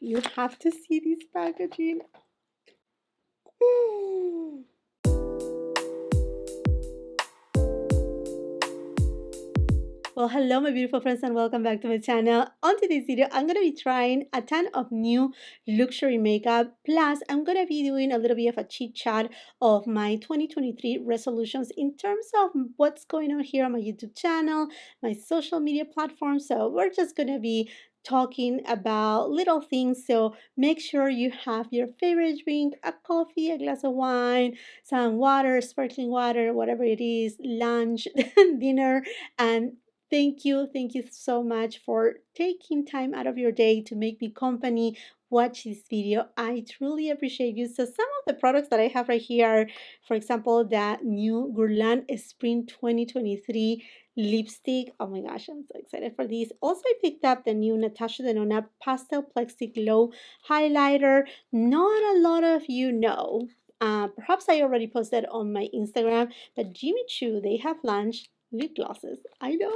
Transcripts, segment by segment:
You have to see this packaging. Mm. Well, hello, my beautiful friends, and welcome back to my channel. On today's video, I'm going to be trying a ton of new luxury makeup. Plus, I'm going to be doing a little bit of a chit chat of my 2023 resolutions in terms of what's going on here on my YouTube channel, my social media platforms. So, we're just going to be talking about little things. So, make sure you have your favorite drink, a coffee, a glass of wine, some water, sparkling water, whatever it is, lunch, dinner, and thank you so much for taking time out of your day to make me company watch this video. I truly appreciate you. So some of the products that I have right here are, for example, the new Guerlain Spring 2023 lipstick. Oh my gosh, I'm so excited for these. Also, I picked up the new Natasha Denona Pastel Plexi Glow highlighter. Not a lot of you know. Perhaps I already posted on my Instagram, but Jimmy Choo, they have launched lip glosses. I know.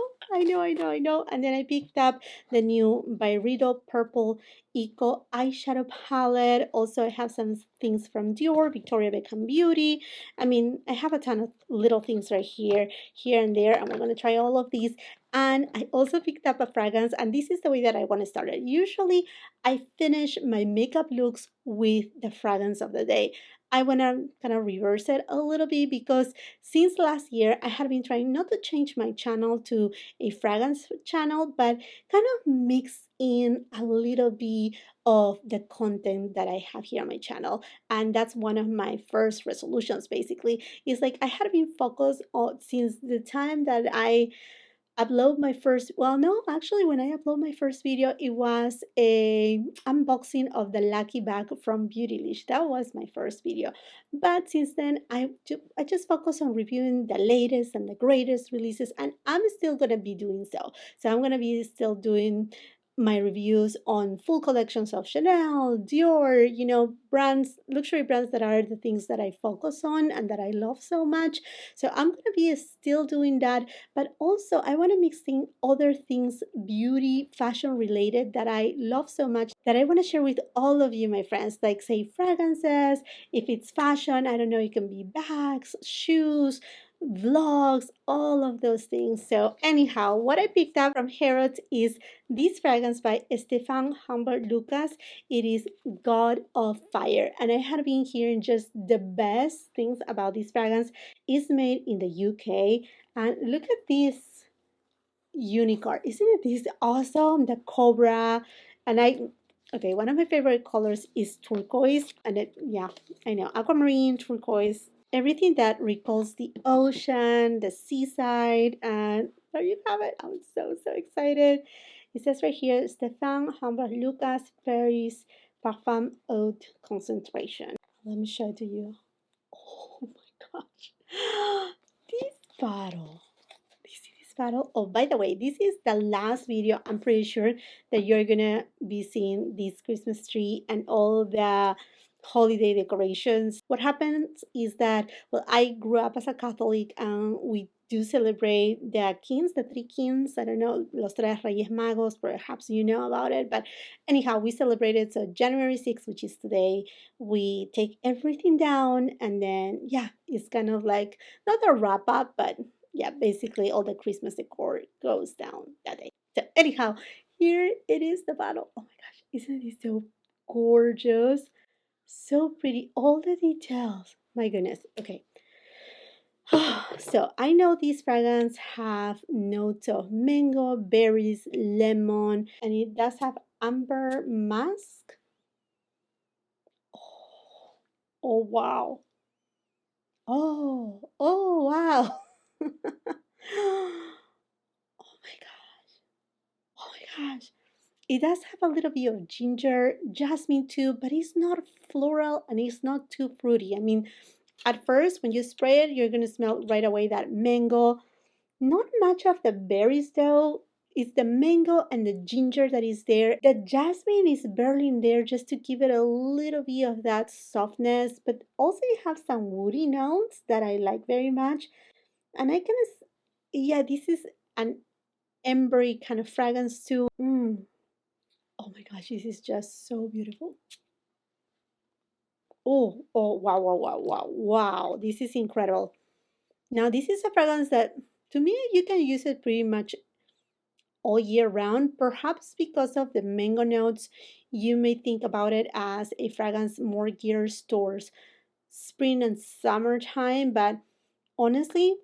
And then I picked up the new BYREDO Purple Eco eyeshadow palette. Also, I have some things from Dior, Victoria Beckham Beauty. I mean, I have a ton of little things right here and there, and I'm going to try all of these. And I also picked up a fragrance, and this is the way that I want to start it. Usually, I finish my makeup looks with the fragrance of the day. I want to kind of reverse it a little bit because since last year, I had been trying not to change my channel to a fragrance channel, but kind of mix in a little bit of the content that I have here on my channel. And that's one of my first resolutions, basically. It's like I had been focused on since the time that I upload my first, well, no, actually when I upload my first video, it was a unboxing of the lucky bag from Beautylish. That was my first video. But since then, I just focus on reviewing the latest and the greatest releases, and I'm still gonna be doing so. So I'm gonna be still doing my reviews on full collections of Chanel, Dior, brands, luxury brands that are the things that I focus on and that I love so much. So I'm gonna be still doing that, but also I want to mix in other things, beauty, fashion related, that I love so much, that I want to share with all of you, my friends, like say fragrances, if it's fashion, I don't know, it can be bags, shoes, vlogs, all of those things. So anyhow, what I picked up from Harrods is this fragrance by Estefan Humbert Lucas. It is God of Fire, and I had been hearing just the best things about this fragrance. It's made in the UK, and look at this unicorn. Isn't this awesome? The cobra. And okay, one of my favorite colors is turquoise. And yeah, I know, aquamarine, turquoise, everything that recalls the ocean, the seaside. And there you have it. I'm so excited. It says right here, Stephane Humbert Lucas Paris Parfum Haute Concentration. Let me show it to you. Oh my gosh. This bottle. Do you see this bottle? Oh, by the way, this is the last video. I'm pretty sure that you're gonna be seeing this Christmas tree and all the holiday decorations. What happens is that, well, I grew up as a Catholic, and we do celebrate the kings, the three kings. I don't know, Los Tres Reyes Magos, perhaps you know about it. But anyhow, we celebrated. So January 6th, which is today, we take everything down, and then, yeah, it's kind of like not a wrap up, but yeah, basically all the Christmas decor goes down that day. So anyhow, here it is, the bottle. Oh my gosh, isn't it so gorgeous? So pretty, all the details. My goodness. Okay. So I know these fragrances have notes of mango, berries, lemon, and it does have amber musk. Oh, oh wow. Oh wow. Oh my gosh. Oh my gosh. It does have a little bit of ginger, jasmine too, but it's not floral and it's not too fruity. I mean, at first, when you spray it, you're going to smell right away that mango. Not much of the berries though. It's the mango and the ginger that is there. The jasmine is barely in there just to give it a little bit of that softness, but also you have some woody notes that I like very much. And I kind of, yeah, this is an embery kind of fragrance too. Oh my gosh, this is just so beautiful. Oh, oh, wow, wow, wow, wow, wow. This is incredible. Now, this is a fragrance that to me, you can use it pretty much all year round. Perhaps because of the mango notes, you may think about it as a fragrance more geared towards spring and summertime, but honestly,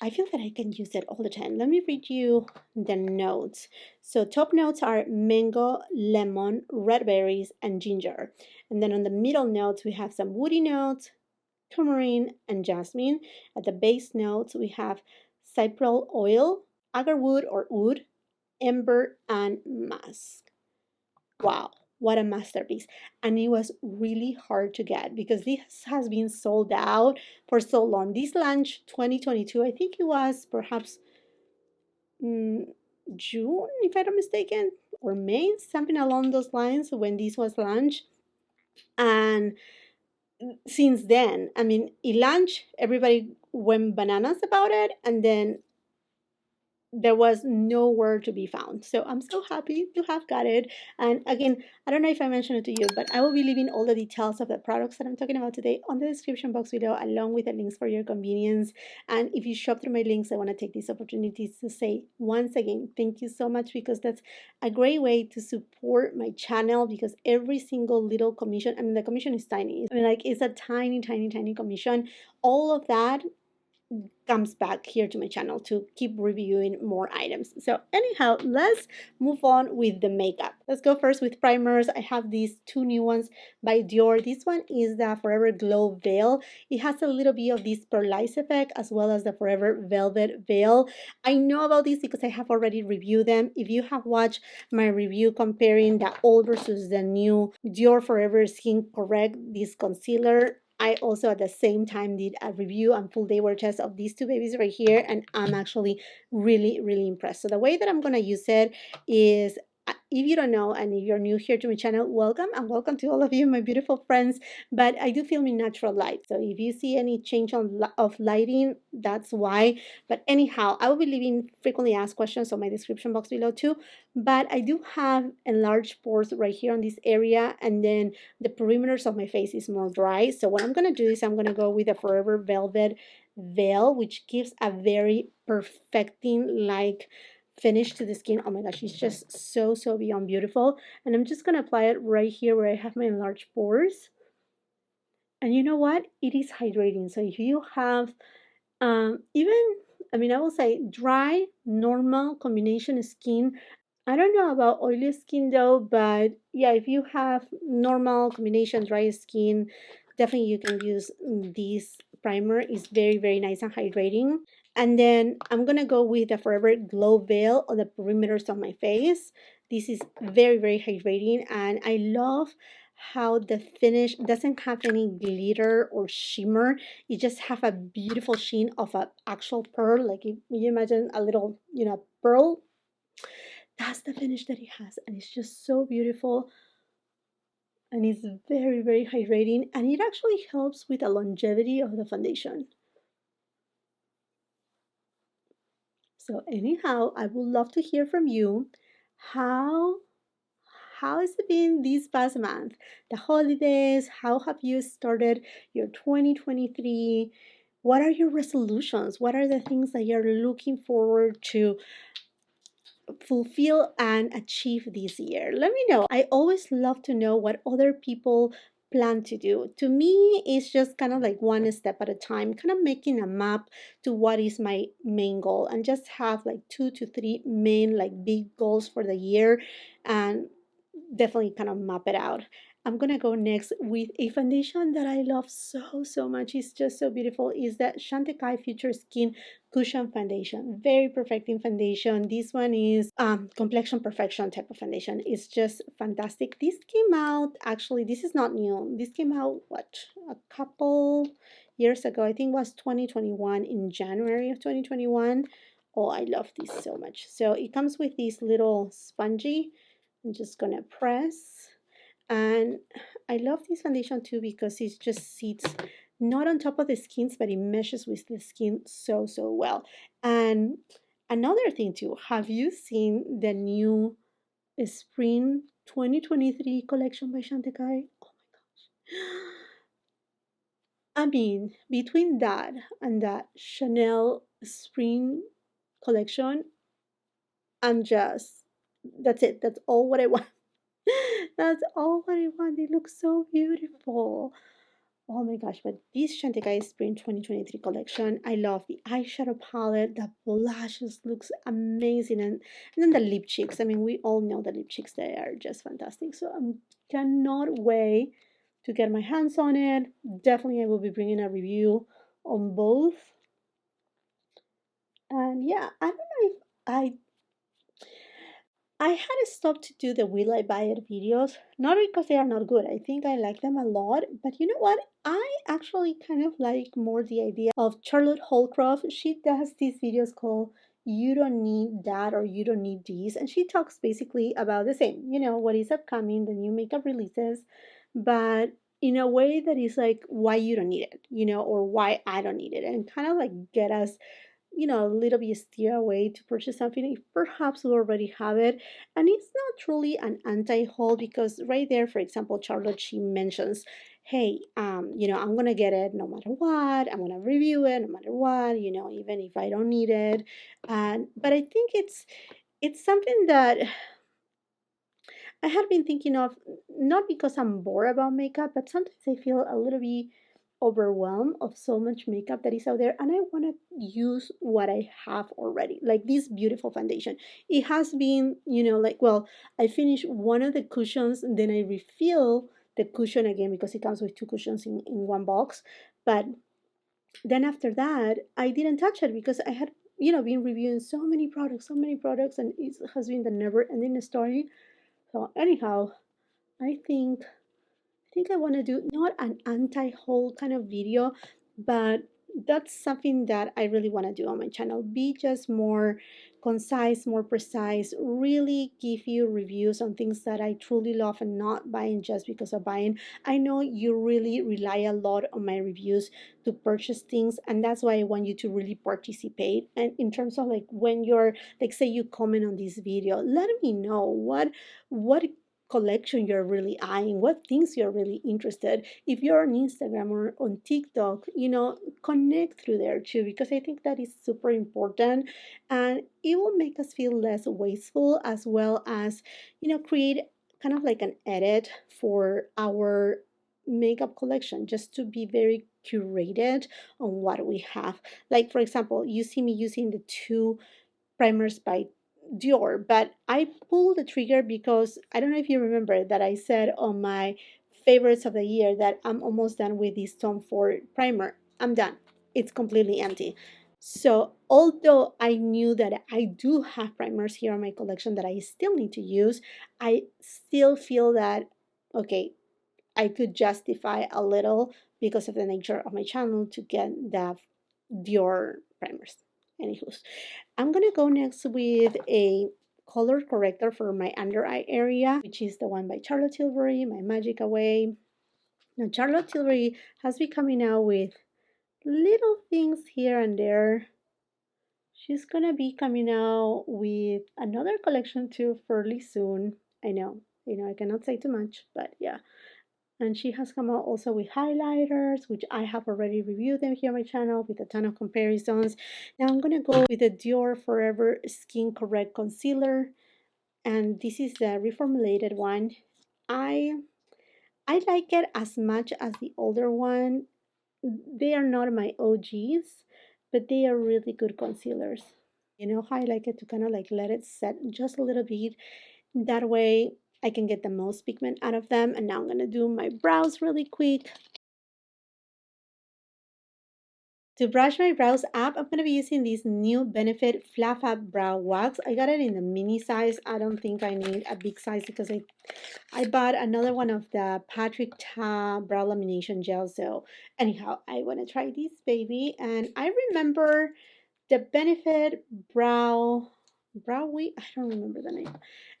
I feel that I can use it all the time. Let me read you the notes. So, top notes are mango, lemon, red berries, and ginger. And then on the middle notes, we have some woody notes, turmeric, and jasmine. At the base notes, we have cypriol oil, agarwood or oud, amber, and musk. Wow, what a masterpiece. And it was really hard to get because this has been sold out for so long. This launched 2022, I think it was perhaps mm, June, if I'm not mistaken, or May, something along those lines when this was launched. And since then, I mean, it launched, everybody went bananas about it, and then there was nowhere to be found. So I'm so happy to have got it. And again, I don't know if I mentioned it to you, but I will be leaving all the details of the products that I'm talking about today on the description box below, along with the links for your convenience. And if you shop through my links, I want to take this opportunity to say once again, thank you so much, because that's a great way to support my channel, because every single little commission, I mean, the commission is tiny. I mean, like, it's a tiny, tiny, tiny commission. All of that comes back here to my channel to keep reviewing more items. So anyhow, let's move on with the makeup. Let's go first with primers. I have these two new ones by Dior. This one is the Forever Glow Veil. It has a little bit of this pearlize effect as well as the Forever Velvet Veil. I know about these because I have already reviewed them. If you have watched my review comparing the old versus the new Dior Forever Skin Correct, this concealer, I also at the same time did a review and full day wear test of these two babies right here, and I'm actually really, really impressed. So the way that I'm going to use it is, if you don't know, and if you're new here to my channel, welcome, and welcome to all of you, my beautiful friends. But I do film in natural light, so if you see any change of lighting, that's why. But anyhow, I will be leaving frequently asked questions on my description box below too. But I do have enlarged pores right here on this area, and then the perimeters of my face is more dry. So what I'm going to do is I'm going to go with a Forever Velvet Veil, which gives a very perfecting like finish to the skin. Oh my gosh, it's just so, so beyond beautiful. And I'm just going to apply it right here where I have my enlarged pores. And you know what? It is hydrating. So if you have even, I mean, I will say dry, normal combination skin. I don't know about oily skin though, but yeah, if you have normal combination dry skin, definitely you can use this primer. It's very, very nice and hydrating. And then I'm gonna go with the Forever Glow Veil on the perimeters of my face. This is very, very hydrating, and I love how the finish doesn't have any glitter or shimmer. You just have a beautiful sheen of an actual pearl. Like if you imagine a little, pearl, that's the finish that it has, and it's just so beautiful, and it's very, very hydrating, and it actually helps with the longevity of the foundation. So anyhow, I would love to hear from you. how how has it been this past month, the holidays? How have you started your 2023? What are your resolutions? What are the things that you're looking forward to fulfill and achieve this year? Let me know. I always love to know what other people plan to do. To me, it's just kind of like one step at a time, kind of making a map to what is my main goal, and just have like 2 to 3 main, like big goals for the year, and definitely kind of map it out. I'm gonna go next with a foundation that I love so, so much. It's just so beautiful. Is that Chantecaille Future Skin Cushion Foundation. Very perfecting foundation. This one is complexion perfection type of foundation. It's just fantastic. This came out, actually, this is not new. This came out, what, a couple years ago. I think it was 2021, in January of 2021. Oh, I love this so much. So it comes with this little spongy. I'm just gonna press, and I love this foundation too because it just sits not on top of the skins, but it meshes with the skin so, so well. And another thing too, have you seen the new Spring 2023 collection by Chantecaille. Oh my gosh. I mean, between that and that Chanel Spring collection, I'm just, that's it. That's all what I want. That's all what I want. They look so beautiful. Oh my gosh, but this Chantecaille Spring 2023 collection, I love the eyeshadow palette. The blushes looks amazing. And then the lip cheeks. I mean, we all know the lip cheeks, they are just fantastic. So I cannot wait to get my hands on it. Definitely, I will be bringing a review on both. And yeah, I don't know if I had stopped to do the Will I Buy It videos, not because they are not good. I think I like them a lot, but you know what? I actually kind of like more the idea of Charlotte Holcroft. She does these videos called You Don't Need That or You Don't Need These, and she talks basically about the same, what is upcoming, the new makeup releases, but in a way that is like why you don't need it, or why I don't need it, and kind of like get us a little bit steer away to purchase something if perhaps we already have it. And it's not truly an anti-haul because right there, for example, Charlotte, she mentions, hey, I'm gonna get it no matter what, I'm gonna review it no matter what, even if I don't need it. And but I think it's something that I had been thinking of, not because I'm bored about makeup, but sometimes I feel a little bit overwhelmed of so much makeup that is out there, and I want to use what I have already, like this beautiful foundation. It has been, like, well, I finished one of the cushions, and then I refill the cushion again because it comes with two cushions in one box. But then after that, I didn't touch it because I had, been reviewing so many products, and it has been the never ending story. So anyhow, I think I want to do not an anti-haul kind of video, but that's something that I really want to do on my channel. Be just more concise, more precise, really give you reviews on things that I truly love and not buying just because of buying. I know you really rely a lot on my reviews to purchase things, and that's why I want you to really participate. And in terms of like when you're like say you comment on this video, let me know what collection you're really eyeing, what things you're really interested. If you're on Instagram or on TikTok, connect through there too, because I think that is super important, and it will make us feel less wasteful, as well as, create kind of like an edit for our makeup collection, just to be very curated on what we have. Like, for example, you see me using the two primers by Dior, but I pulled the trigger because I don't know if you remember that I said on my favorites of the year that I'm almost done with this Tom Ford primer. I'm done. It's completely empty. So, although I knew that I do have primers here on my collection that I still need to use, I still feel that, okay, I could justify a little because of the nature of my channel to get the Dior primers. Anywho, I'm gonna go next with a color corrector for my under eye area, which is the one by Charlotte Tilbury, my Magic Away. Now, Charlotte Tilbury has been coming out with little things here and there. She's gonna be coming out with another collection too fairly soon. I know, I cannot say too much, but yeah. And she has come out also with highlighters, which I have already reviewed them here on my channel with a ton of comparisons. Now I'm going to go with the Dior Forever Skin Correct Concealer. And this is the reformulated one. I I like it as much as the older one. They are not my OGs, but they are really good concealers. You know how I like it to kind of like let it set just a little bit. That way I can get the most pigment out of them. And now I'm going to do my brows really quick. To brush my brows up, I'm going to be using this new Benefit Fluff Up Brow Wax. I got it in the mini size. I don't think I need a big size because I bought another one of the Patrick Ta Brow Lamination Gel. So anyhow, I want to try this baby. And I remember the Benefit Brow Week. I don't remember the name.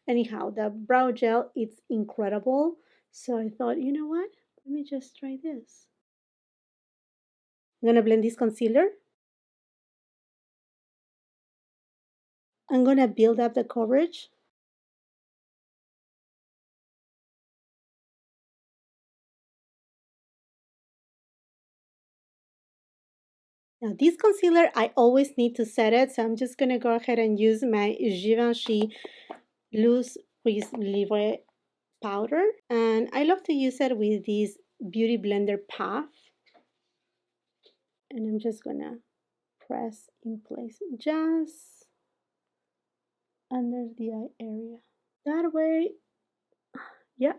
Anyhow, the brow gel, it's incredible. So I thought, you know what? Let me just try this. I'm going to blend this concealer. I'm going to build up the coverage. Now this concealer, I always need to set it, so I'm just going to go ahead and use my Givenchy Loose Crease Libre powder. And I love to use it with this Beauty Blender Puff. And I'm just going to press in place just under the eye area. That way, yeah,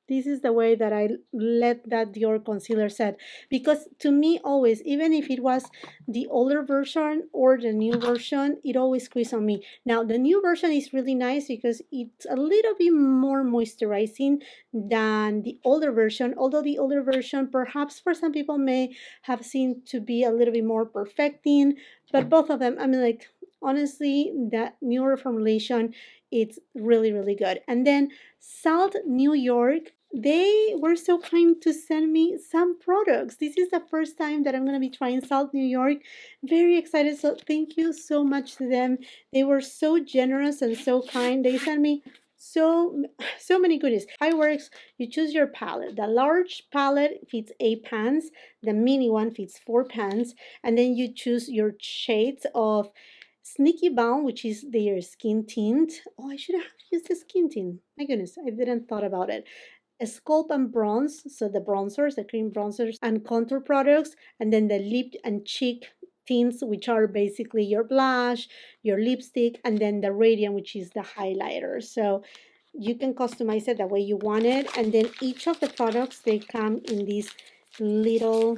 this is the way that I let that Dior concealer set, because to me always, even if it was the older version or the new version, it always creased on me. Now the new version is really nice because it's a little bit more moisturizing than the older version, although the older version perhaps for some people may have seemed to be a little bit more perfecting, but both of them, I mean, like, honestly, that newer formulation, it's really, really good. And then Salt New York, they were so kind to send me some products. This is the first time that I'm going to be trying Salt New York. Very excited. So thank you so much to them. They were so generous and so kind. They sent me so many goodies. Eyeworks, you choose your palette. The large palette fits 8 pans. The mini one fits 4 pans. And then you choose your shades of Sneaky Balm, which is their skin tint. Oh, I should have used the skin tint. My goodness, I didn't thought about it. A Sculpt and Bronze, so the bronzers, the cream bronzers and contour products, and then the lip and cheek tints, which are basically your blush, your lipstick, and then the Radiant, which is the highlighter. So you can customize it the way you want it. And then each of the products, they come in these little,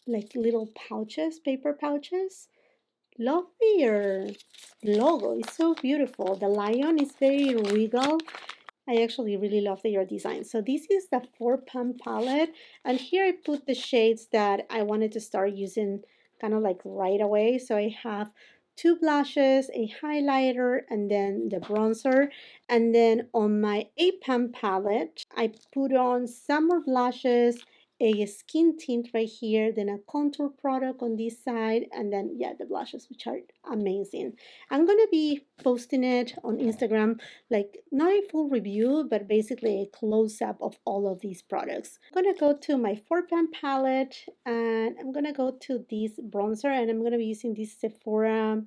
like little pouches, paper pouches. Love their logo. It's so beautiful. The lion is very regal. I actually really love their design. So this is the 4 pan palette. And here I put the shades that I wanted to start using kind of like right away. So I have 2 blushes, a highlighter, and then the bronzer. And then on my 8 pan palette, I put on some more blushes, a skin tint right here, then a contour product on this side, and then, yeah, the blushes, which are amazing. I'm going to be posting it on Instagram, like not a full review, but basically a close-up of all of these products. I'm going to go to my 4 pan palette, and I'm going to go to this bronzer, and I'm going to be using this Sephora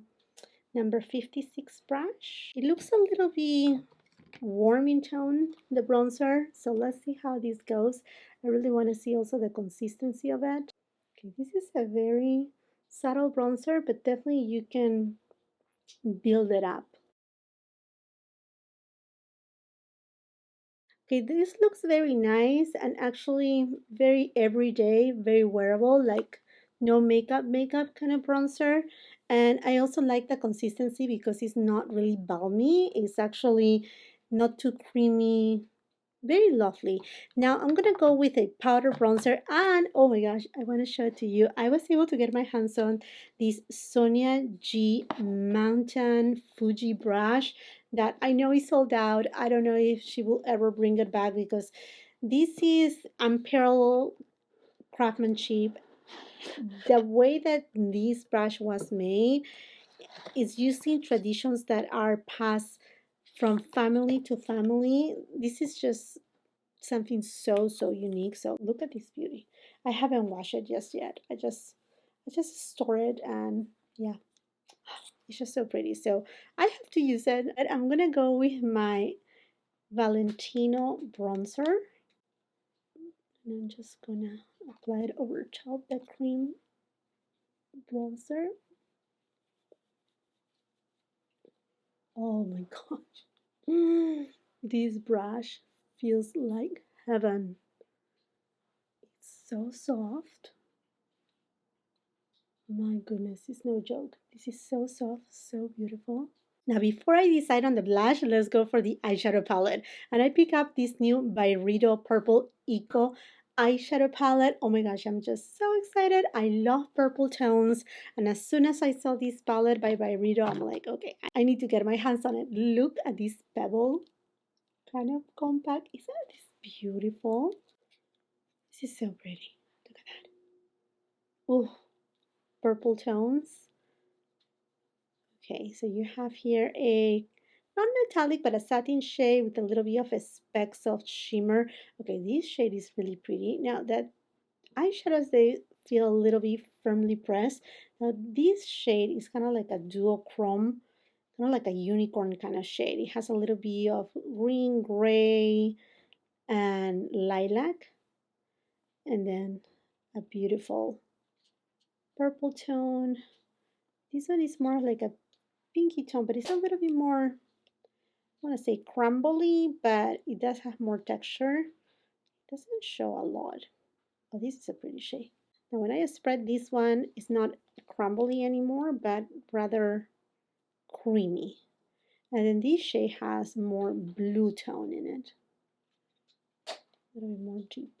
number 56 brush. It looks a little bit warm in tone, the bronzer, so let's see how this goes. I really want to see also the consistency of it. Okay, this is a very subtle bronzer, but definitely you can build it up. Okay, this looks very nice and actually very everyday, very wearable, like no makeup kind of bronzer. And I also like the consistency because it's not really balmy. It's actually not too creamy, very lovely. Now I'm gonna go with a powder bronzer, and oh my gosh, I want to show it to you. I was able to get my hands on this Sonia G Mountain Fuji brush that I know is sold out. I don't know if she will ever bring it back because this is unparalleled craftsmanship. The way that this brush was made is using traditions that are passed from family to family. This is just something so unique. So look at this beauty. I haven't washed it just yet. I just store it, and yeah, it's just so pretty. So I have to use it. And I'm gonna go with my Valentino bronzer, and I'm just gonna apply it over top the cream bronzer. Oh my gosh. This brush feels like heaven. It's so soft. My goodness, it's no joke. This is so soft, so beautiful. Now, before I decide on the blush, let's go for the eyeshadow palette. And I pick up this new Byredo Purple Eco eyeshadow palette. Oh my gosh, I'm just so excited. I love purple tones. And as soon as I saw this palette by Byredo, I'm like, okay, I need to get my hands on it. Look at this pebble kind of compact. Isn't this beautiful? This is so pretty. Look at that. Oh, purple tones. Okay, so you have here a not metallic but a satin shade with a little bit of a specks of shimmer. Okay, this shade is really pretty. Now that eyeshadows, they feel a little bit firmly pressed. Now this shade is kind of like a duochrome, kind of like a unicorn kind of shade. It has a little bit of green, gray, and lilac, and then a beautiful purple tone. This one is more like a pinky tone, but it's a little bit more, I want to say crumbly, but it does have more texture. It doesn't show a lot. Oh, this is a pretty shade. Now when I spread this one, it's not crumbly anymore, but rather creamy. And then this shade has more blue tone in it. A little bit more deep.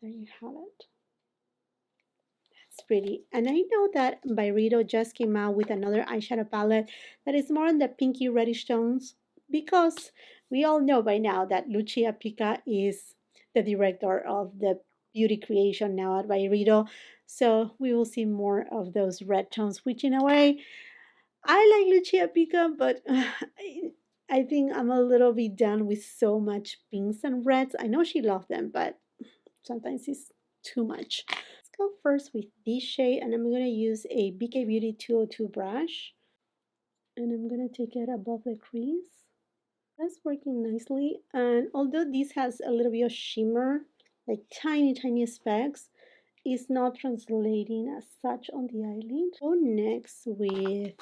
There you have it. That's pretty. And I know that BYREDO just came out with another eyeshadow palette that is more in the pinky reddish tones, because we all know by now that Lucia Pica is the director of the beauty creation now at BYREDO. So we will see more of those red tones, which in a way, I like Lucia Pica, but I think I'm a little bit done with so much pinks and reds. I know she loves them, but sometimes it's too much. Let's go first with this shade, and I'm going to use a BK Beauty 202 brush, and I'm going to take it above the crease. That's working nicely, and although this has a little bit of shimmer, like tiny, tiny specks, it's not translating as such on the eyelid. Go next with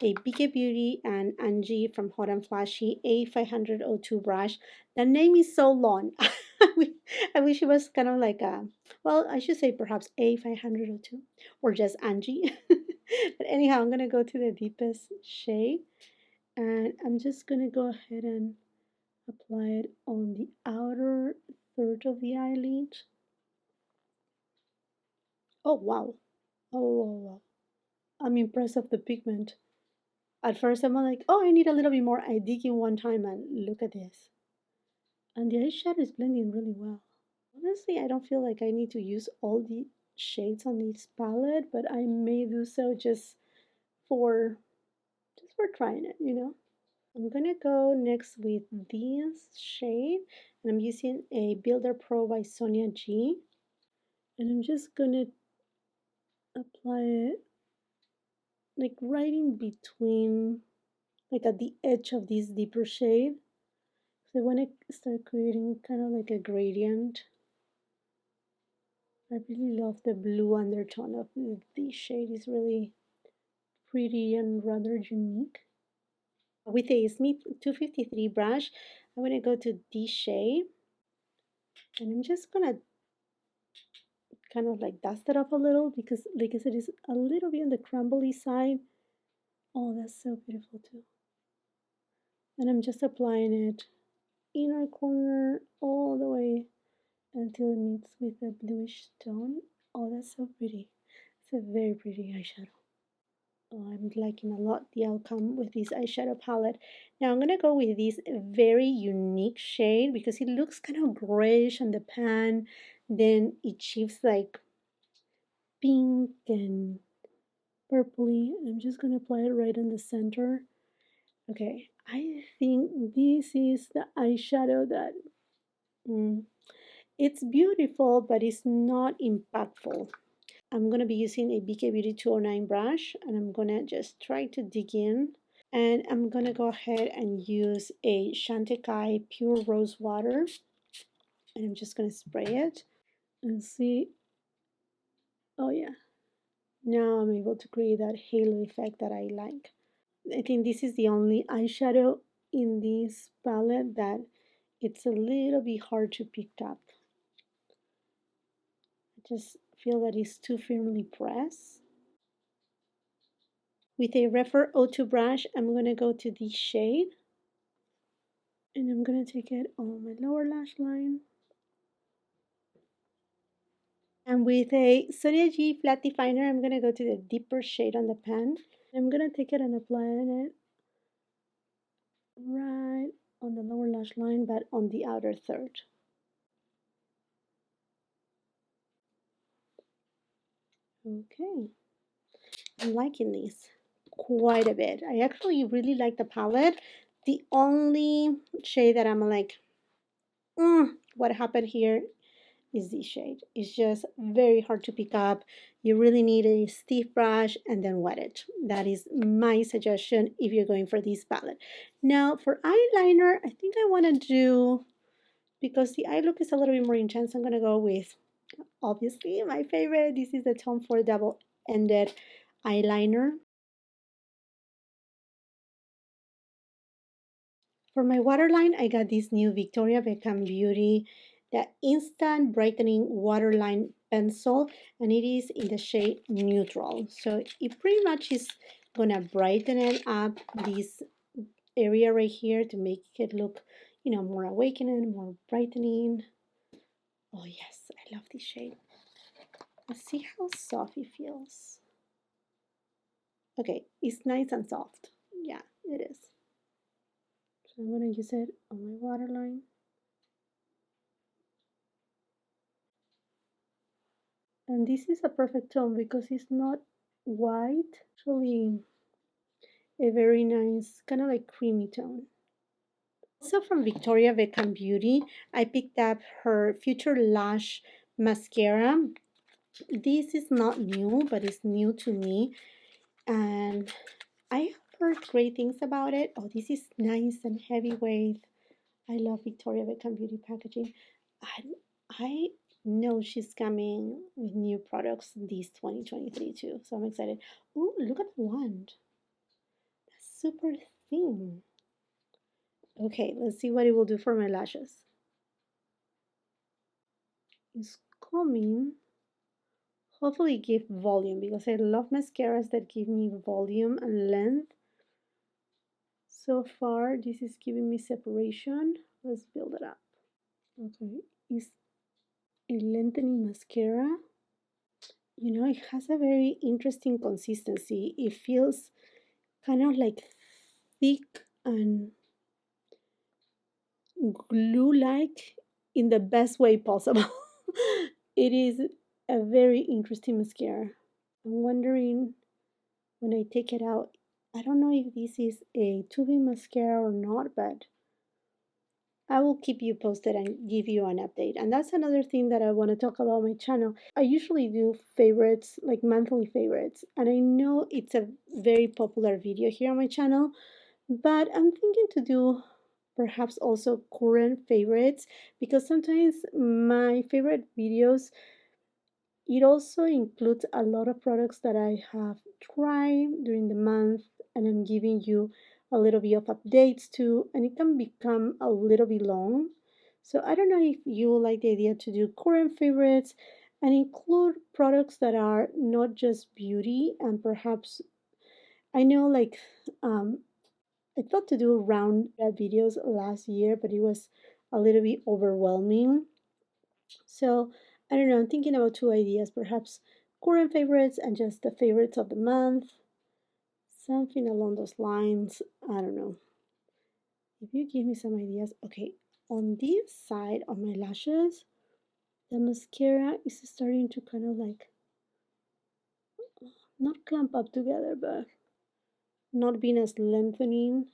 a BK Beauty and Angie from Hot and Flashy A502 brush. The name is so long. I wish it was kind of like a, well, I should say perhaps A502 or just Angie. But anyhow, I'm going to go to the deepest shade, and I'm just going to go ahead and apply it on the outer third of the eyelid. Oh, wow. Oh, wow, wow. I'm impressed of the pigment. At first, I'm like, oh, I need a little bit more. I dig in one time and look at this. And the eyeshadow is blending really well. Honestly, I don't feel like I need to use all the shades on this palette, but I may do so for just for trying it, you know. I'm gonna go next with this shade, and I'm using a Builder Pro by Sonia G. And I'm just gonna apply it like right in between, like at the edge of this deeper shade. So I want to start creating kind of like a gradient. I really love the blue undertone of this shade. It's really pretty and rather unique. With a Smith 253 brush, I'm going to go to this shade, and I'm just going to kind of like dust it off a little, because like I said, it's a little bit on the crumbly side. Oh, that's so beautiful too. And I'm just applying it inner corner all the way until it meets with the bluish tone. Oh, that's so pretty. It's a very pretty eyeshadow. Oh, I'm liking a lot the outcome with this eyeshadow palette. Now I'm going to go with this very unique shade because it looks kind of grayish on the pan. Then it shifts like pink and purpley. I'm just going to apply it right in the center. Okay, I think this is the eyeshadow that it's beautiful, but it's not impactful. I'm going to be using a BK Beauty 209 brush, and I'm going to just try to dig in. And I'm going to go ahead and use a Chantecaille Pure Rose Water. And I'm just going to spray it and see. Oh, yeah. Now I'm able to create that halo effect that I like. I think this is the only eyeshadow in this palette that it's a little bit hard to pick up. I just feel that it's too firmly pressed. With a Rephr O2 brush, I'm going to go to this shade, and I'm going to take it on my lower lash line. And with a Sonia G flat definer, I'm going to go to the deeper shade on the pan. I'm going to take it and apply it right on the lower lash line, but on the outer third. Okay, I'm liking this quite a bit. I actually really like the palette. The only shade that I'm like, what happened here is this shade. It's just very hard to pick up. You really need a stiff brush and then wet it. That is my suggestion if you're going for this palette. Now for eyeliner, I think I want to do, because the eye look is a little bit more intense, I'm going to go with, obviously, my favorite. This is the Tom Ford double-ended eyeliner. For my waterline, I got this new Victoria Beckham Beauty, the Instant Brightening Waterline Pencil, and it is in the shade Neutral. So it pretty much is gonna brighten it up, this area right here, to make it look, you know, more awakening, more brightening. Oh yes, I love this shade. Let's see how soft it feels. Okay, it's nice and soft. Yeah, it is. So I'm gonna use it on my waterline. And this is a perfect tone because it's not white, actually a very nice, kind of like creamy tone. Also from Victoria Beckham Beauty, I picked up her Future Lash Mascara. This is not new, but it's new to me. And I have heard great things about it. Oh, this is nice and heavyweight. I love Victoria Beckham Beauty packaging. I know she's coming with new products this 2023 too, so I'm excited. Oh, look at the wand. That's super thin. Okay, let's see what it will do for my lashes. It's coming. Hopefully give volume, because I love mascaras that give me volume and length. So far, this is giving me separation. Let's build it up. Okay, it's a lengthening mascara. You know, it has a very interesting consistency. It feels kind of like thick and glue-like in the best way possible. It is a very interesting mascara. I'm wondering when I take it out, I don't know if this is a tubing mascara or not, but I will keep you posted and give you an update. And that's another thing that I want to talk about on my channel. I usually do favorites, like monthly favorites, and I know it's a very popular video here on my channel, but I'm thinking to do perhaps also current favorites, because sometimes my favorite videos, it also includes a lot of products that I have tried during the month, and I'm giving you a little bit of updates too, and it can become a little bit long. So I don't know if you like the idea to do current favorites and include products that are not just beauty, and perhaps, I know, like, I thought to do round videos last year, but it was a little bit overwhelming. So I don't know, I'm thinking about two ideas, perhaps current favorites and just the favorites of the month, something along those lines. I don't know. If you give me some ideas. Okay, on this side of my lashes, the mascara is starting to kind of like not clump up together, but not being as lengthening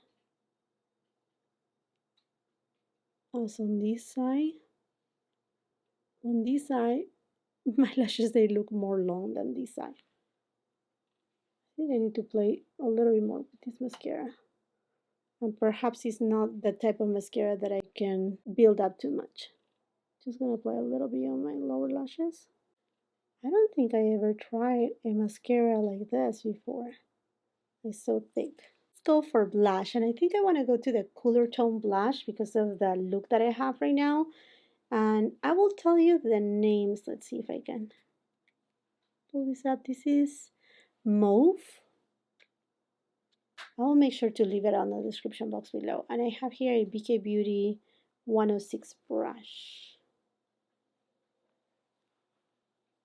as on this side. On this side, my lashes, they look more long than this side. I think I need to play a little bit more with this mascara. And perhaps it's not the type of mascara that I can build up too much. Just gonna apply a little bit on my lower lashes. I don't think I ever tried a mascara like this before. It's so thick. Let's go for blush, and I think I want to go to the cooler tone blush because of the look that I have right now. And I will tell you the names. Let's see if I can pull this up. This is Mauve. I'll make sure to leave it on the description box below. And I have here a BK Beauty 106 brush.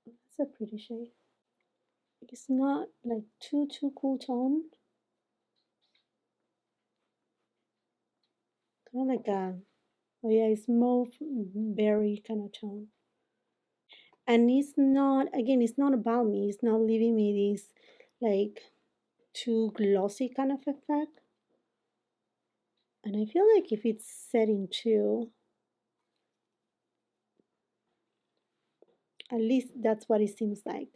That's a pretty shade. It's not like too cool tone. Kind of like a, oh yeah, it's mauve berry kind of tone. And it's not, again, it's not balmy. It's not leaving me this like too glossy kind of effect. And I feel like if it's setting too, At least that's what it seems like.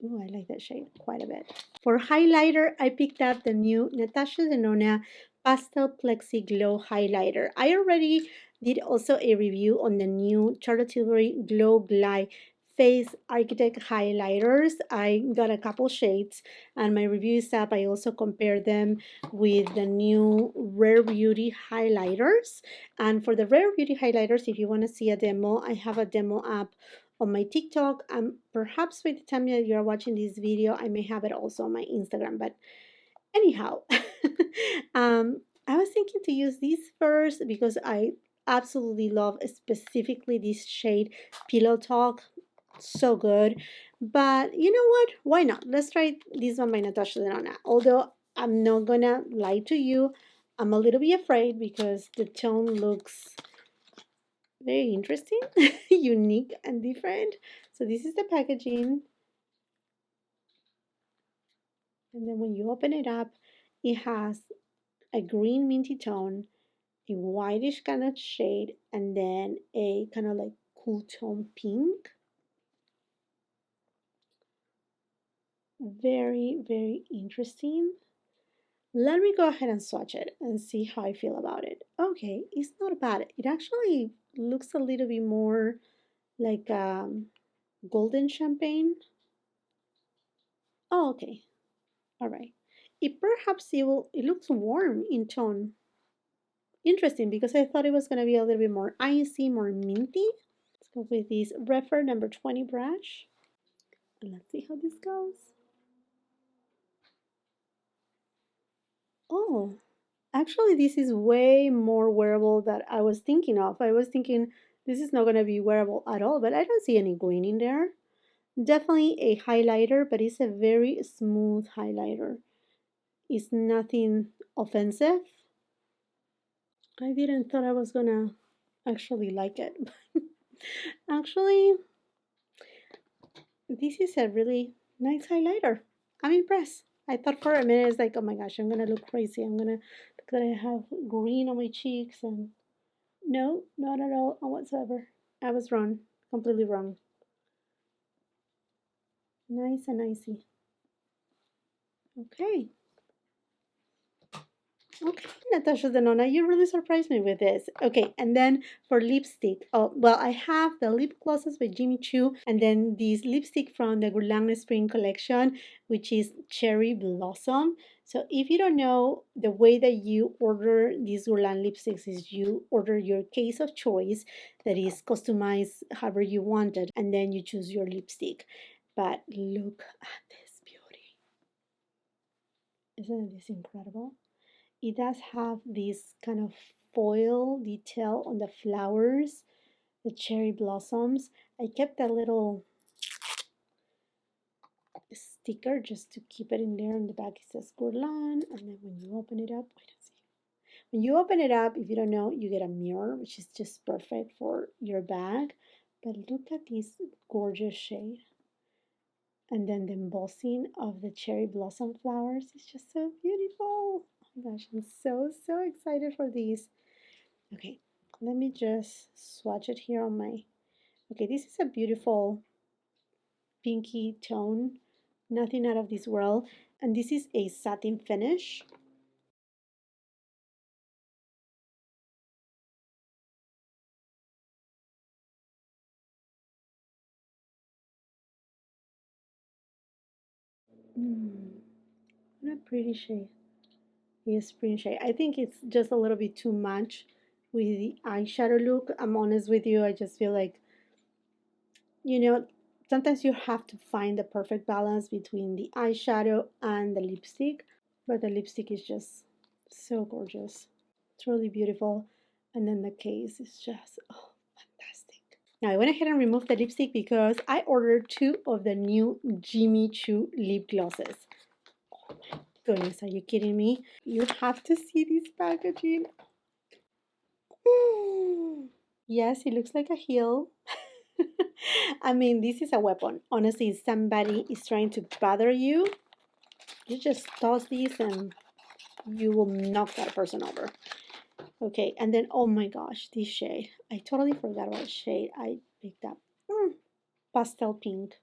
Ooh, I like that shade quite a bit. For highlighter, I picked up the new Natasha Denona Pastel Plexi Glow Highlighter. I already did also a review on the new Charlotte Tilbury Glow Glide Face Architect Highlighters. I got a couple shades and my review is up. I also compared them with the new Rare Beauty highlighters. And for the Rare Beauty highlighters, if you want to see a demo, I have a demo up on my TikTok, and perhaps by the time that you're watching this video, I may have it also on my Instagram. But anyhow, I was thinking to use this first because I absolutely love specifically this shade Pillow Talk. So good. But you know what? Why not? Let's try this one by Natasha Denona. Although I'm not gonna lie to you, I'm a little bit afraid because the tone looks very interesting, unique, and different. So this is the packaging. And then when you open it up, it has a green minty tone, a whitish kind of shade, and then a kind of like cool tone pink. Very, very interesting. Let me go ahead and swatch it and see how I feel about it. Okay, it's not bad. It actually looks a little bit more like golden champagne. Oh, okay. All right. It looks warm in tone. Interesting because I thought it was going to be a little bit more icy, more minty. Let's go with this Refer number 20 brush. And let's see how this goes. Oh, actually this is way more wearable than I was thinking of. I was thinking this is not going to be wearable at all, but I don't see any green in there. Definitely a highlighter, but it's a very smooth highlighter. It's nothing offensive. I didn't thought I was gonna actually like it. Actually, this is a really nice highlighter. I'm impressed. I thought for a minute it's like, oh my gosh, I'm gonna look crazy. I'm gonna look that I have green on my cheeks, and no, not at all whatsoever. I was wrong, completely wrong. Nice and icy. Okay. Okay, Natasha Denona, you really surprised me with this. Okay, and then for lipstick, oh, well, I have the lip glosses by Jimmy Choo, and then this lipstick from the Guerlain Spring collection, which is Cherry Blossom. So if you don't know, the way that you order these Guerlain lipsticks is you order your case of choice that is customized however you want it, and then you choose your lipstick. But look at this beauty. Isn't this incredible? It does have this kind of foil detail on the flowers, the cherry blossoms. I kept a little sticker just to keep it in there. On the back it says Guerlain, and then when you open it up, when you open it up, if you don't know, you get a mirror, which is just perfect for your bag. But look at this gorgeous shade. And then the embossing of the cherry blossom flowers is just so beautiful. Oh my gosh, I'm so, so excited for these. Okay, let me just swatch it here on my, okay, this is a beautiful pinky tone, nothing out of this world, and this is a satin finish. What a pretty shade. Yes, pretty shade. I think it's just a little bit too much with the eyeshadow look. I'm honest with you, I just feel like, you know, sometimes you have to find the perfect balance between the eyeshadow and the lipstick, but the lipstick is just so gorgeous. It's really beautiful. And then the case is just, oh, fantastic. Now I went ahead and removed the lipstick because I ordered two of the new Jimmy Choo lip glosses. Oh my goodness, are you kidding me? You have to see this packaging. Yes, it looks like a heel. I mean, this is a weapon. Honestly, if somebody is trying to bother you, you just toss this and you will knock that person over. Okay, and then, oh my gosh, this shade. I totally forgot what shade I picked up. pastel pink.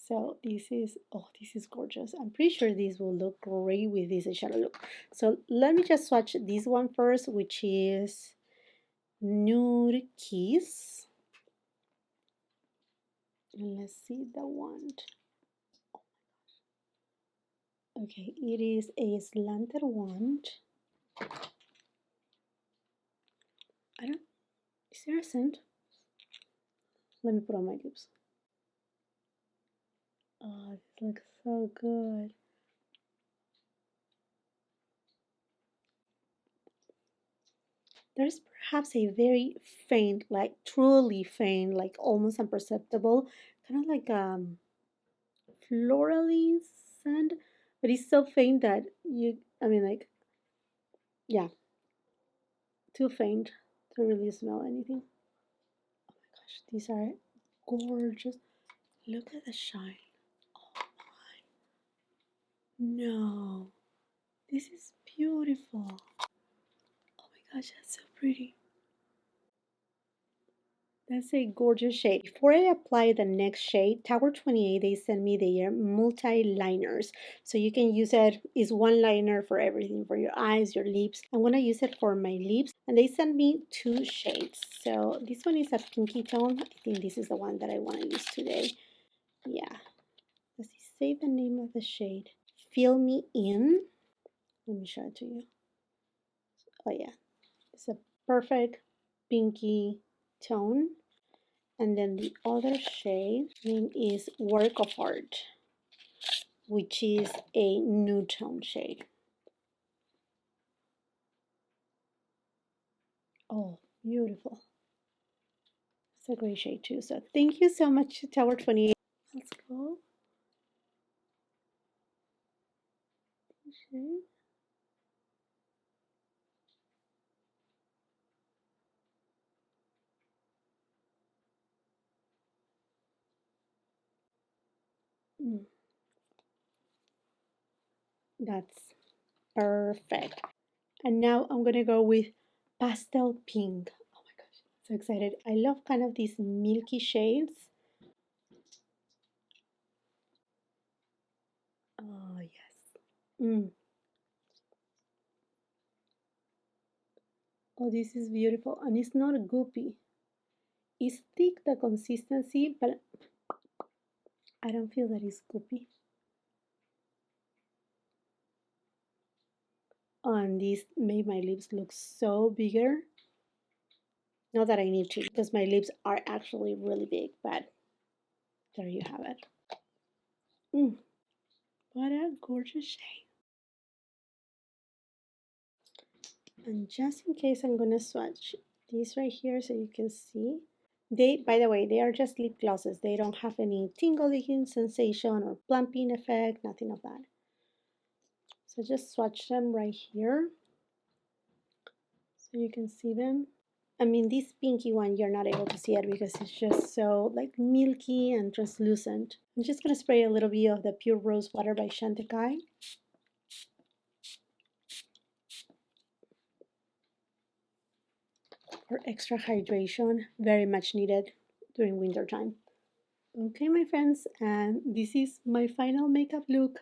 So this is, oh, this is gorgeous. I'm pretty sure this will look great with this eyeshadow look. So let me just swatch this one first, which is Nude Kiss. And let's see the wand. Okay, it is a slanted wand. I don't, is there a scent? Let me put on my lips. Oh, this looks so good. There's perhaps a very faint, like truly faint, like almost imperceptible, kind of like florally scent, but it's so faint that you, I mean, like, yeah, too faint to really smell anything. Oh my gosh, these are gorgeous. Look at the shine. Oh my. No, this is beautiful. Oh my gosh, that's so pretty. That's a gorgeous shade. Before I apply the next shade, Tower 28, they sent me their multi-liners. So you can use it, it's one liner for everything, for your eyes, your lips. I'm going to use it for my lips. And they sent me two shades. So this one is a pinky tone. I think this is the one that I want to use today. Yeah. Does it say the name of the shade? Fill Me In. Let me show it to you. Oh yeah. It's a perfect pinky tone. And then the other shade name is Work of Art, which is a nude tone shade. Oh, beautiful. It's a great shade too. So thank you so much, Tower 28. Let's go. Shade. That's perfect. And now I'm gonna go with pastel pink. Oh my gosh, so excited. I love kind of these milky shades. Oh yes. Oh, this is beautiful. And it's not goopy. It's thick, the consistency, but I don't feel that it's goopy. Oh, and this made my lips look so bigger. Not that I need to, because my lips are actually really big, but there you have it. What a gorgeous shade. And just in case, I'm gonna swatch these right here so you can see. They, by the way, they are just lip glosses. They don't have any tingling sensation or plumping effect, nothing of that. So just swatch them right here so you can see them. I mean, this pinky one, you're not able to see it because it's just so like milky and translucent. I'm just gonna spray a little bit of the Pure Rose Water by Chantecaille. For extra hydration, very much needed during winter time. Okay, my friends, and this is my final makeup look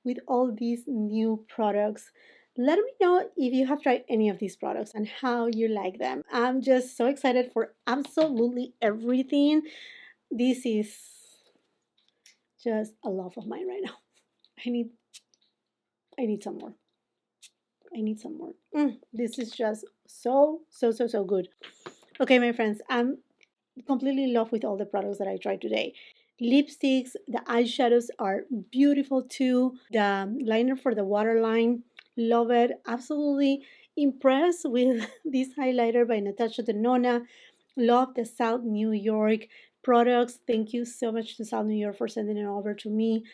with all these new products. Let me know if you have tried any of these products and how you like them. I'm just so excited for absolutely everything. This is just a love of mine right now. I need some more. I need some more. This is just so good. Okay, my friends, I'm completely in love with all the products that I tried today. Lipsticks, the eyeshadows are beautiful too. The liner for the waterline, love it. Absolutely impressed with this highlighter by Natasha Denona. Love the South New York products. Thank you so much to South New York for sending it over to me.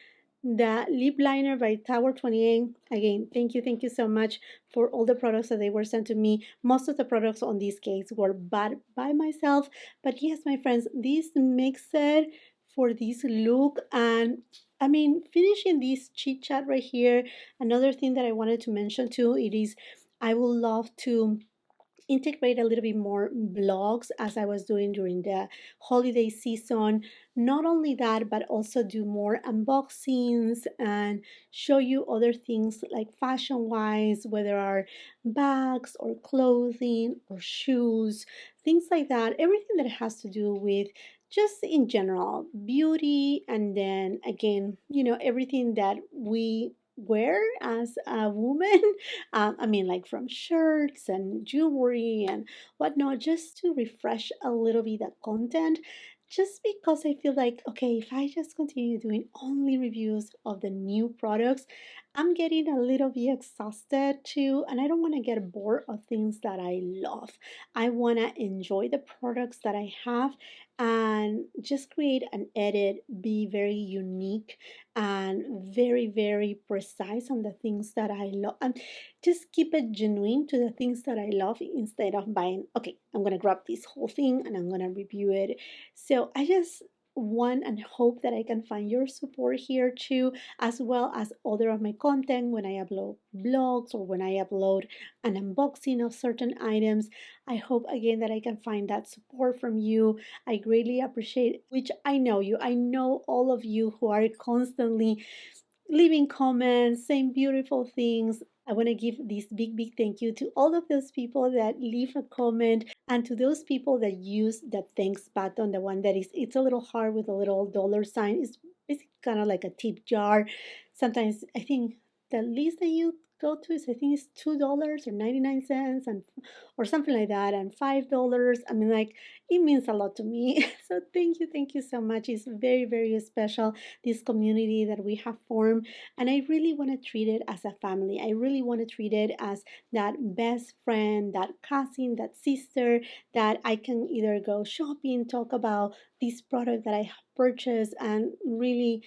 The lip liner by Tower 28. Again, thank you so much for all the products that they were sent to me. Most of the products on this case were bought by myself. But yes, my friends, this makes it for this look. And I mean, finishing this chit chat right here, another thing that I wanted to mention too, it is I would love to integrate a little bit more vlogs as I was doing during the holiday season. Not only that, but also do more unboxings and show you other things like fashion wise, whether are bags or clothing or shoes, things like that. Everything that has to do with just in general beauty, and then again, everything that we wear as a woman. I mean, like from shirts and jewelry and whatnot, just to refresh a little bit the content. Just because I feel like, okay, if I just continue doing only reviews of the new products, I'm getting a little bit exhausted too, and I don't want to get bored of things that I love. I want to enjoy the products that I have and just create an edit, be very unique and very, very precise on the things that I love. And just keep it genuine to the things that I love instead of buying, okay, I'm going to grab this whole thing and I'm going to review it. So I just want and hope that I can find your support here too, as well as other of my content when I upload blogs or when I upload an unboxing of certain items. I hope again that I can find that support from you. I greatly appreciate, which I know you. I know all of you who are constantly leaving comments, saying beautiful things. I want to give this big, big thank you to all of those people that leave a comment, and to those people that use the thanks button, the one that is, it's a little hard with a little dollar sign. It's basically kind of like a tip jar. Sometimes I think the least that you go to is, I think it's $2 or 99 cents, and or something like that, and $5. I mean, like, it means a lot to me. So thank you so much. It's very, very special, this community that we have formed. And I really want to treat it as a family. I really want to treat it as that best friend, that cousin, that sister, that I can either go shopping, talk about this product that I have purchased, and really,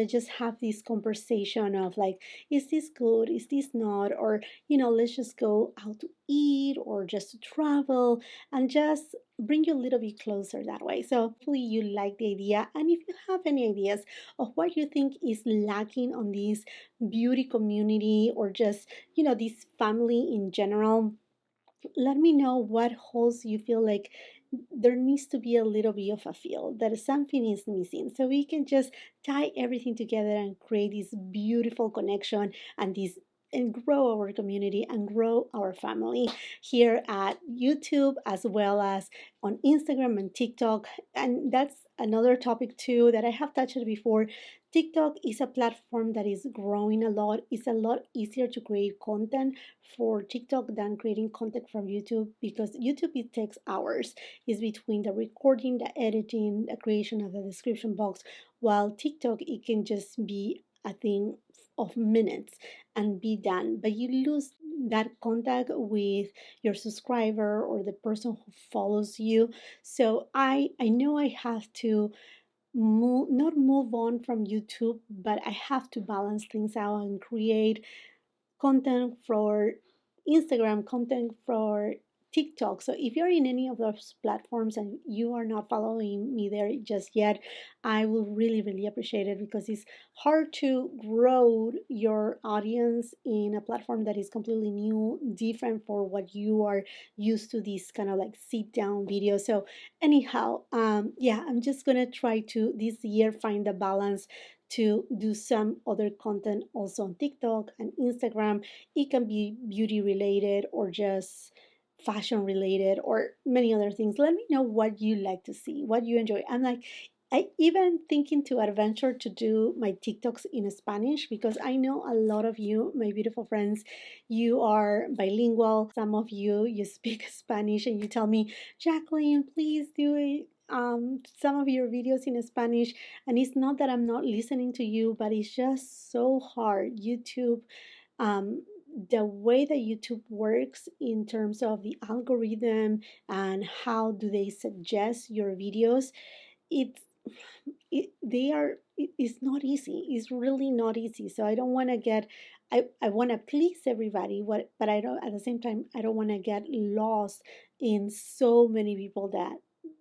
just have this conversation of like, is this good? Is this not? Or, let's just go out to eat or just to travel and just bring you a little bit closer that way. So hopefully you like the idea. And if you have any ideas of what you think is lacking on this beauty community, or just, this family in general, let me know what holes you feel like there needs to be a little bit of a feel that something is missing, so we can just tie everything together and create this beautiful connection and this, and grow our community and grow our family here at YouTube, as well as on Instagram and TikTok. And that's another topic too that I have touched before. TikTok is a platform that is growing a lot. It's a lot easier to create content for TikTok than creating content from YouTube, because YouTube, it takes hours. It's between the recording, the editing, the creation of the description box, while TikTok, it can just be a thing of minutes and be done. But you lose that contact with your subscriber or the person who follows you. So I know I have to not move on from YouTube, but I have to balance things out and create content for Instagram, content for TikTok. So if you're in any of those platforms and you are not following me there just yet, I will really, really appreciate it, because it's hard to grow your audience in a platform that is completely new, different for what you are used to, this kind of like sit down video. So anyhow, yeah, I'm just gonna try to this year find the balance to do some other content also on TikTok and Instagram. It can be beauty related or just fashion related or many other things. Let me know what you like to see, what you enjoy. I'm like, I even thinking to adventure to do my TikToks in Spanish, because I know a lot of you, my beautiful friends, you are bilingual. Some of you speak Spanish, and you tell me, Jacqueline, please do it. Some of your videos in Spanish, and it's not that I'm not listening to you, but it's just so hard. YouTube, um, the way that YouTube works in terms of the algorithm and how do they suggest your videos, it's it's not easy. It's really not easy. So I don't want to get, I want to please everybody, but I don't, at the same time, I don't want to get lost in so many people that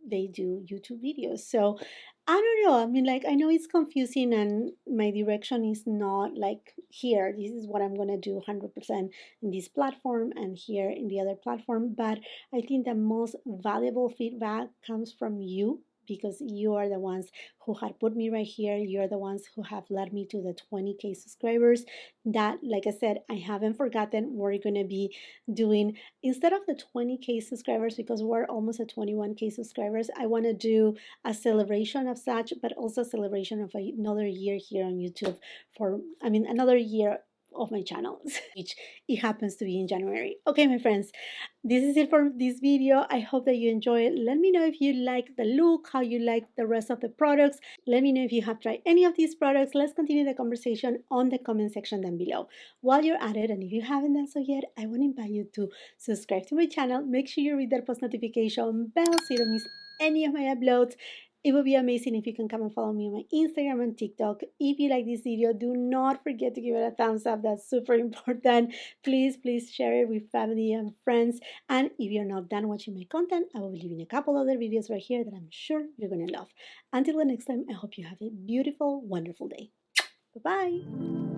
they do YouTube videos. So I don't know. I mean, like, I know it's confusing and my direction is not like here, this is what I'm going to do 100% in this platform and here in the other platform. But I think the most valuable feedback comes from you because you are the ones who had put me right here. You're the ones who have led me to the 20K subscribers. That, like I said, I haven't forgotten. We're going to be doing, instead of the 20K subscribers, because we're almost at 21K subscribers, I want to do a celebration of such, but also a celebration of another year here on YouTube for, I mean, another year of my channel, which it happens to be in January. Okay, my friends, this is it for this video. I hope that you enjoy it. Let me know if you like the look, how you like the rest of the products. Let me know if you have tried any of these products. Let's continue the conversation on the comment section down below. While you're at it, and if you haven't done so yet, I want to invite you to subscribe to my channel. Make sure you read that post notification bell so you don't miss any of my uploads. It would be amazing if you can come and follow me on my Instagram and TikTok. If you like this video, do not forget to give it a thumbs up. That's super important. Please, please share it with family and friends. And if you're not done watching my content, I will be leaving a couple other videos right here that I'm sure you're going to love. Until the next time, I hope you have a beautiful, wonderful day. Bye-bye.